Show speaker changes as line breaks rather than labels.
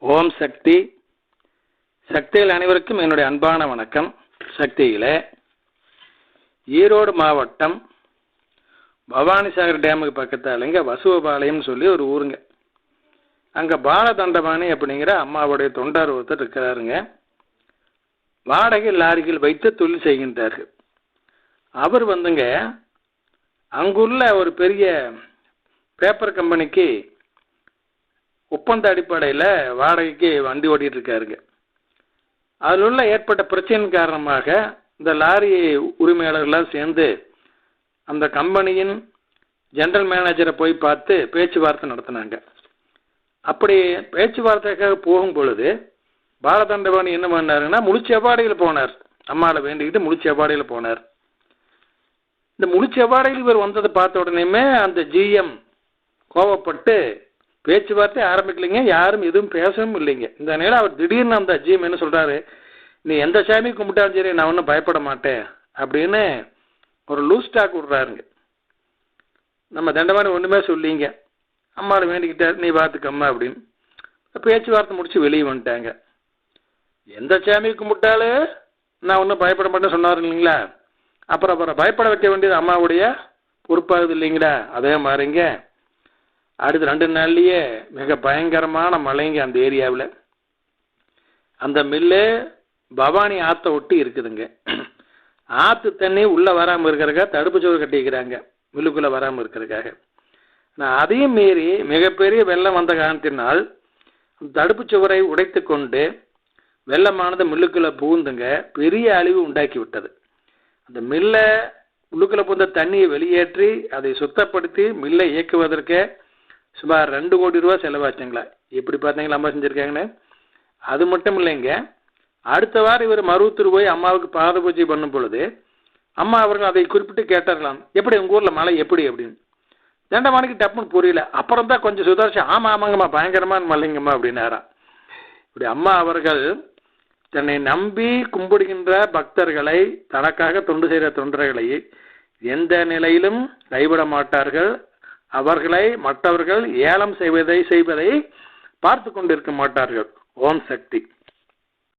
ஓம் சக்தி. சக்திகள் அனைவருக்கும் என்னுடைய அன்பான வணக்கம். சக்திகளே, ஈரோடு மாவட்டம் பவானிசாகர் டேமுக்கு பக்கத்தாலங்க வசுவபாளையம்னு சொல்லி ஒரு ஊருங்க. அங்கே பாலதண்டபாணி அப்படிங்கிற அம்மாவுடைய தொண்டார் ஒருத்தர் இருக்கிறாருங்க. வாடகை லாரிகள் வைத்து தொழில் செய்கின்றார்கள். அவர் வந்துங்க அங்குள்ள ஒரு பெரிய பேப்பர் கம்பெனிக்கு ஒப்பந்த அடிப்படையில் வாடகைக்கு வண்டி ஓட்டிகிட்டு இருக்காருங்க. அதில் உள்ள ஏற்பட்ட பிரச்சனையின் காரணமாக இந்த லாரி உரிமையாளர்களாக சேர்ந்து அந்த கம்பெனியின் ஜெனரல் மேனேஜரை போய் பார்த்து பேச்சுவார்த்தை நடத்தினாங்க. அப்படி பேச்சுவார்த்தைக்காக போகும் பொழுது பாலதண்டபாணி என்ன பண்ணாருன்னா முழுச்செவ்வாடையில் போனார். அம்மாவை வேண்டிக்கிட்டு முழுச்செவ்வாடையில் போனார். இந்த முழுச்செவ்வாடையில் இவர் வந்ததை பார்த்த உடனேயுமே அந்த ஜிஎம் கோவப்பட்டு பேச்சுவார்த்தை ஆரம்பிக்கலைங்க. யாரும் எதுவும் பேசவும் இல்லைங்க. இந்த நிலை அவர் திடீர்னு அந்த ஜிஎம் என்ன சொல்கிறாரு, நீ எந்த சாமி கும்பிட்டாலும் சரி நான் ஒன்றும் பயப்பட மாட்டேன் அப்படின்னு ஒரு லூஸ் டாக் விடுறாருங்க. நம்ம தண்டபாணி ஒன்றுமே சொல்லிங்க. அம்மாவை வேண்டிக்கிட்டார், நீ பார்த்துக்கம்மா அப்படின்னு. பேச்சுவார்த்தை முடித்து வெளியே வந்துட்டாங்க. எந்த சாமி கும்பிட்டாலும் நான் ஒன்றும் பயப்பட மாட்டேன்னு சொன்னார் இல்லைங்களா. அப்புறம் பயப்பட வைக்க வேண்டியது அம்மாவுடைய பொறுப்பாகுது இல்லைங்களா. அதே மாதிரிங்க அடுத்த 2 நாள்லேயே மிக பயங்கரமான மழைங்க அந்த ஏரியாவில். அந்த மில்லு பவானி ஆற்றை ஒட்டி இருக்குதுங்க. ஆற்று தண்ணி உள்ளே வராமல் இருக்கிறதுக்காக தடுப்பு சுவர் கட்டிக்கிறாங்க, மில்லுக்குள்ளே வராமல் இருக்கிறதுக்காக. நான் அதையும் மீறி மிகப்பெரிய வெள்ளம் வந்த காரணத்தினால் தடுப்பு சுவரை உடைத்து கொண்டு வெள்ளமானது மில்லுக்குள்ளே புகுந்துங்க பெரிய அழிவு உண்டாக்கி விட்டது. அந்த மில்லை உள்ளுக்குள்ளே புகுந்த தண்ணியை வெளியேற்றி அதை சுத்தப்படுத்தி மில்லை இயக்குவதற்கு சுமார் 2 கோடி ரூபா செலவாச்சுங்களா. எப்படி பார்த்தீங்களா அம்மா செஞ்சுருக்காங்கன்னு. அது மட்டும் இல்லைங்க, அடுத்த வாரம் இவர் மருவத்தூர் போய் அம்மாவுக்கு பாத பூஜை பண்ணும் பொழுது அம்மா அவர்கள் அதை குறிப்பிட்டு கேட்டார்களாம், எப்படி உங்கள் ஊரில் மழை எப்படி அப்படின்னு. தண்டபாணிக்கு டப்புன்னு புரியல. அப்புறம் தான் கொஞ்சம் சுதாரிச்சு, ஆமாங்கம்மா பயங்கரமான மழைங்கம்மா அப்படின்னாராம். இப்படி அம்மா அவர்கள் தன்னை நம்பி கும்பிடுகின்ற பக்தர்களை, தனக்காக தொண்டு செய்கிற தொண்டர்களை எந்த நிலையிலும் கைவிட மாட்டார்கள். அவர்களை மற்றவர்கள் ஏலம் செய்வதை பார்த்து கொண்டிருக்க மாட்டார்கள். ஓம் சக்தி.